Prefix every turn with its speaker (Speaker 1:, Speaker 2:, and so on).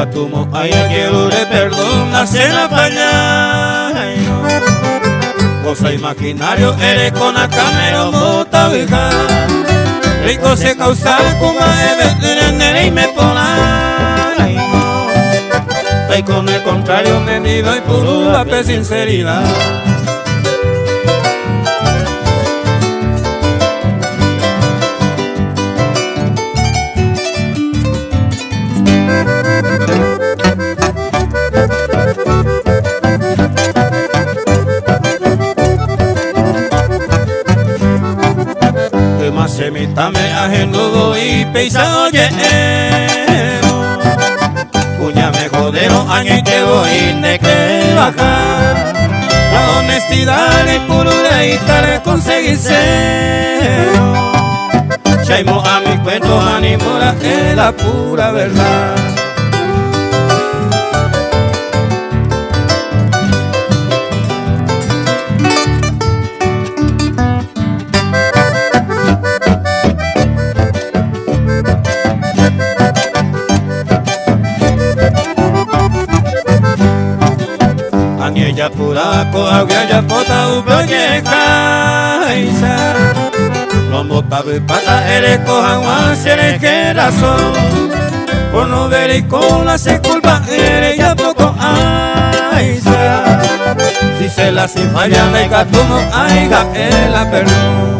Speaker 1: catumo, ay, quiero le perdona, se la falla. Cosa imaginario, eres con acamero, mota vieja. Rico se causaba con a y me pona. Y con el contrario me miro y por una pe sinceridad. Semita me ajenudo y peisa oye Cuña me jodero, año y te voy de que bajar. La honestidad y purura y tal conseguirse. Chaimo a mi cuento animora es la pura verdad. Ella pura coagua ya pota ubroye kaisa. Lomo tabe pata eres coagua seré que razón. Por no ver y con la se culpa eres ya poco aisa. Si se la sin falla de catumo aiga la perdón.